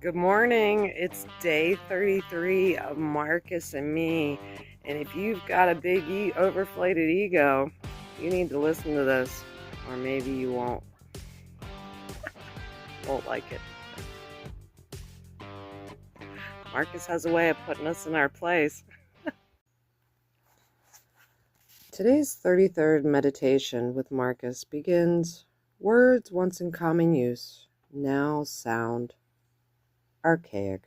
Good morning. It's day 33 of Marcus and me. And if you've got a big overflated ego, you need to listen to this. Or maybe you won't like it. Marcus has a way of putting us in our place. Today's 33rd meditation with Marcus begins, words once in common use, now sound archaic.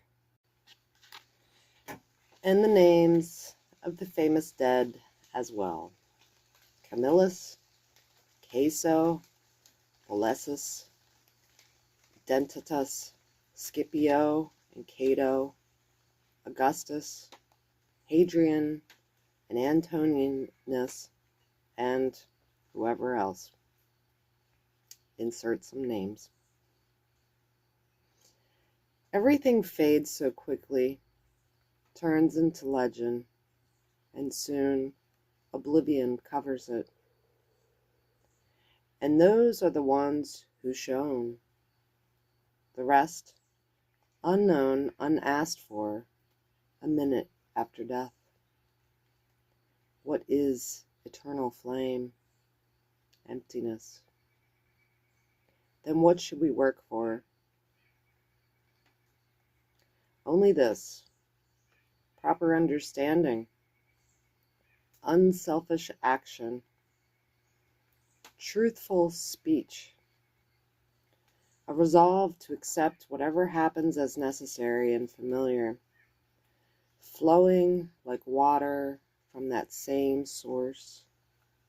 And the names of the famous dead as well. Camillus, Caeso, Bolessus, Dentatus, Scipio and Cato, Augustus, Hadrian, and Antoninus, and whoever else. Insert some names. Everything fades so quickly, turns into legend, and soon oblivion covers it. And those are the ones who shone. The rest, unknown, unasked for, a minute after death. What is eternal flame? Emptiness. Then what should we work for? Only this: proper understanding, unselfish action, truthful speech, a resolve to accept whatever happens as necessary and familiar, flowing like water from that same source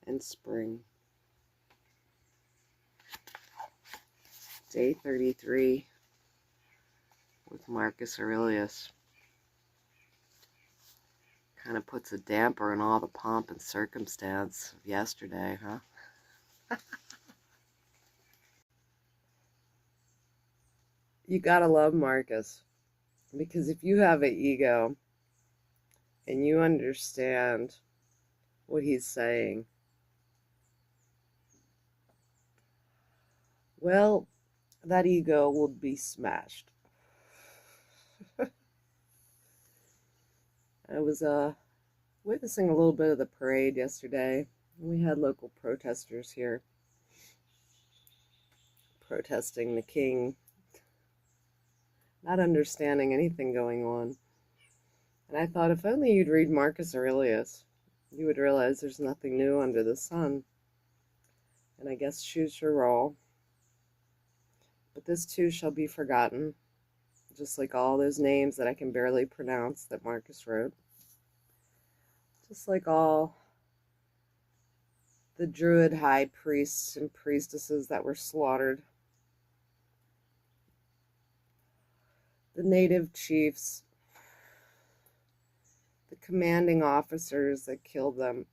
and spring. Day 33 with Marcus Aurelius. Kind of puts a damper on all the pomp and circumstance of yesterday, huh? You gotta love Marcus, because if you have an ego and you understand what he's saying, well, that ego will be smashed. I was witnessing a little bit of the parade yesterday. We had local protesters here protesting the king, not understanding anything going on. And I thought, if only you'd read Marcus Aurelius, you would realize there's nothing new under the sun. And I guess choose your role. But this too shall be forgotten, just like all those names that I can barely pronounce that Marcus wrote. Just like all the Druid high priests and priestesses that were slaughtered. The native chiefs, the commanding officers that killed them,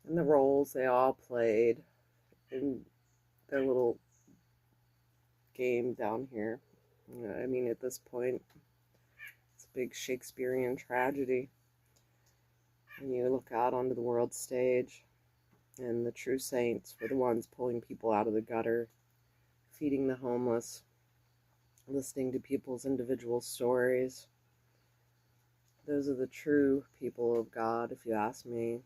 and the roles they all played in their little game down here. I mean, at this point, it's a big Shakespearean tragedy. And you look out onto the world stage, and the true saints were the ones pulling people out of the gutter, feeding the homeless, listening to people's individual stories. Those are the true people of God, if you ask me.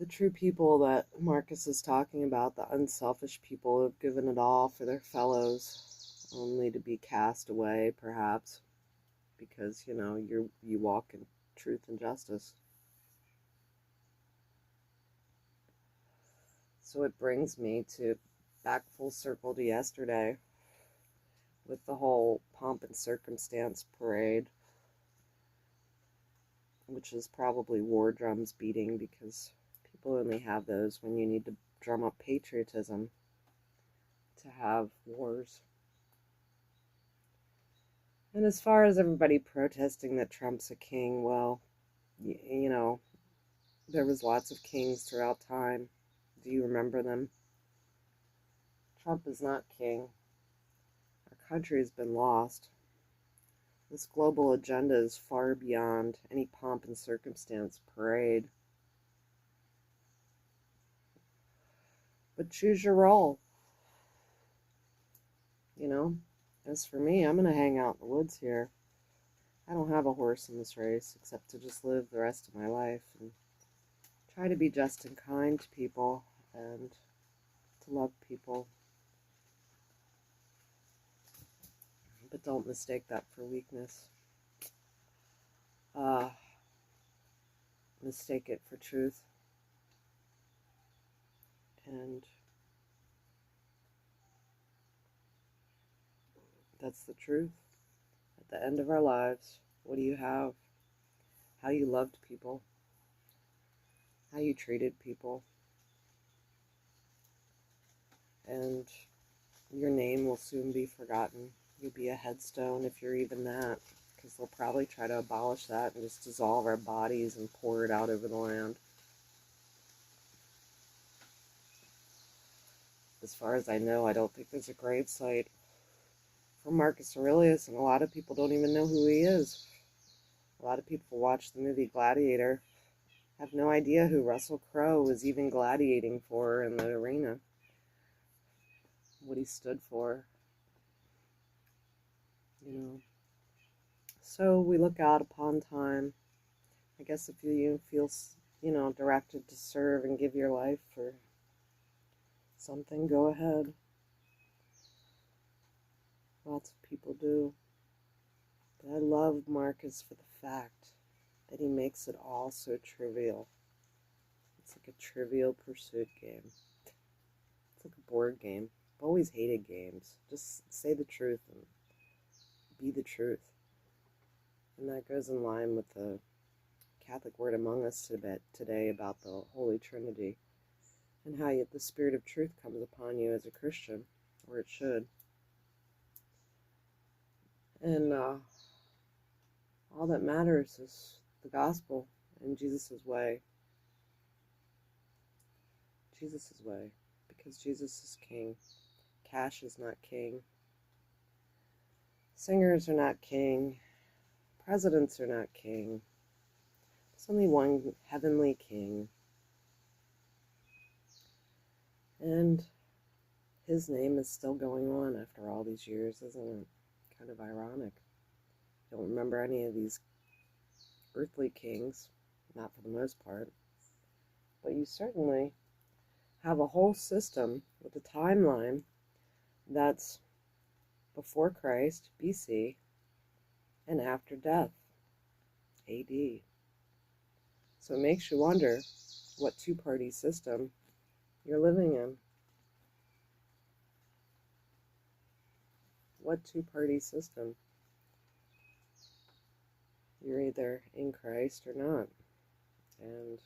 The true people that Marcus is talking about, the unselfish people who have given it all for their fellows, only to be cast away, perhaps, because, you walk in truth and justice. So it brings me back full circle to yesterday with the whole pomp and circumstance parade, which is probably war drums beating, because people only have those when you need to drum up patriotism to have wars. And as far as everybody protesting that Trump's a king, well, there was lots of kings throughout time. Do you remember them? Trump is not king. Our country has been lost. This global agenda is far beyond any pomp and circumstance parade. But choose your role. you know. As for me, I'm going to hang out in the woods here. I don't have a horse in this race except to just live the rest of my life and try to be just and kind to people and to love people. But don't mistake that for weakness. Mistake it for truth. And that's the truth. At the end of our lives, what do you have? How you loved people, how you treated people, and your name will soon be forgotten. You'll be a headstone if you're even that, because they'll probably try to abolish that and just dissolve our bodies and pour it out over the land. As far as I know, I don't think there's a gravesite for Marcus Aurelius, and a lot of people don't even know who he is. A lot of people watch the movie Gladiator, have no idea who Russell Crowe was even gladiating for in the arena, what he stood for, you know. So we look out upon time. I guess if you feel, directed to serve and give your life for something, go ahead. Lots of people do. But I love Marcus for the fact that he makes it all so trivial. It's like a Trivial Pursuit game. It's like a board game. I've always hated games. Just say the truth and be the truth. And that goes in line with the Catholic word among us today about the Holy Trinity and how the Spirit of truth comes upon you as a Christian, or it should. And all that matters is the gospel and Jesus' way. Jesus' way. Because Jesus is king. Cash is not king. Singers are not king. Presidents are not king. There's only one heavenly king. And his name is still going on after all these years, isn't it? Kind of ironic. Don't remember any of these earthly kings, not for the most part. But you certainly have a whole system with a timeline that's before Christ, BC, and after death, AD. So it makes you wonder what two-party system you're living in. What two-party system? You're either in Christ or not. And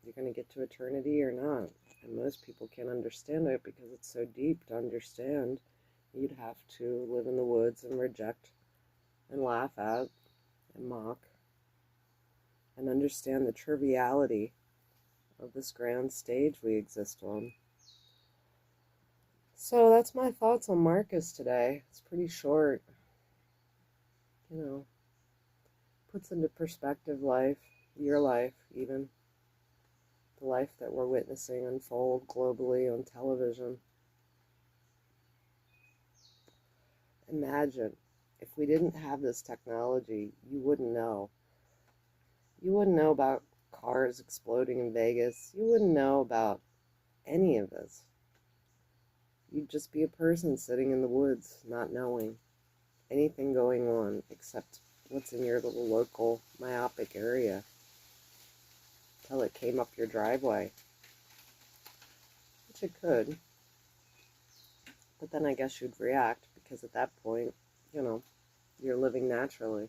you're going to get to eternity or not. And most people can't understand it because it's so deep to understand. You'd have to live in the woods and reject and laugh at and mock and understand the triviality of this grand stage we exist on. So that's my thoughts on Marcus today. It's pretty short. Puts into perspective life, your life even, the life that we're witnessing unfold globally on television. Imagine if we didn't have this technology, you wouldn't know. You wouldn't know about cars exploding in Vegas. You wouldn't know about any of this. You'd just be a person sitting in the woods, not knowing anything going on except what's in your little local myopic area till it came up your driveway, which it could. But then I guess you'd react because at that point, you're living naturally.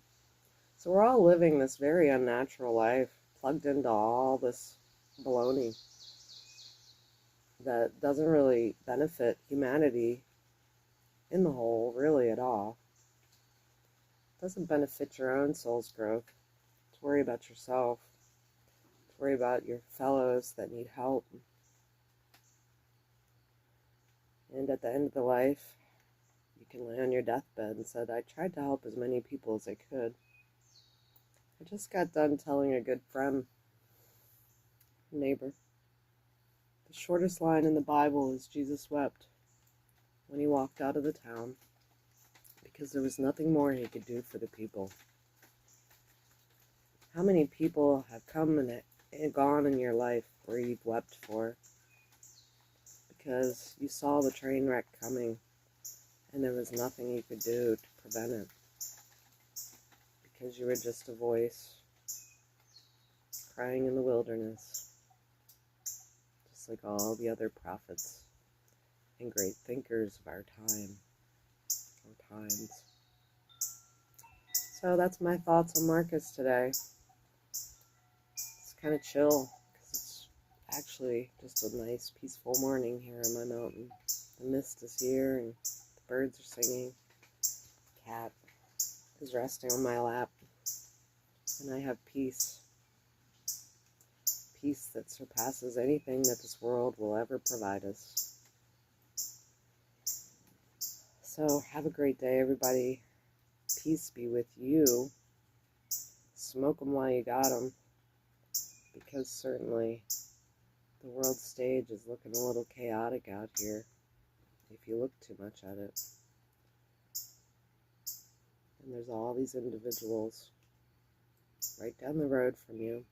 So we're all living this very unnatural life, plugged into all this baloney that doesn't really benefit humanity in the whole, really at all. It doesn't benefit your own soul's growth. To worry about yourself. To worry about your fellows that need help. And at the end of the life, you can lay on your deathbed and said, I tried to help as many people as I could. I just got done telling a good friend, neighbor, the shortest line in the Bible is Jesus wept. when he walked out of the town, because there was nothing more he could do for the people. How many people have come and gone in your life where you've wept for because you saw the train wreck coming and there was nothing you could do to prevent it, because you were just a voice crying in the wilderness, just like all the other prophets and great thinkers of our time or times. So that's my thoughts on Marcus today. It's kind of chill because it's actually just a nice peaceful morning here on my mountain. The mist is here and the birds are singing. The cat is resting on my lap, and I have peace. Peace that surpasses anything that this world will ever provide us. So have a great day, everybody. Peace be with you. Smoke them while you got them, because certainly the world stage is looking a little chaotic out here if you look too much at it. And there's all these individuals right down the road from you,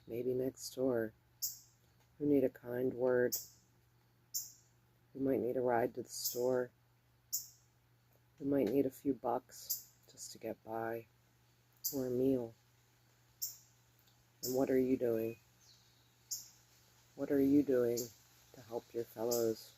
maybe next door, who need a kind word, who might need a ride to the store, who might need a few bucks just to get by, or a meal. And what are you doing? What are you doing to help your fellows?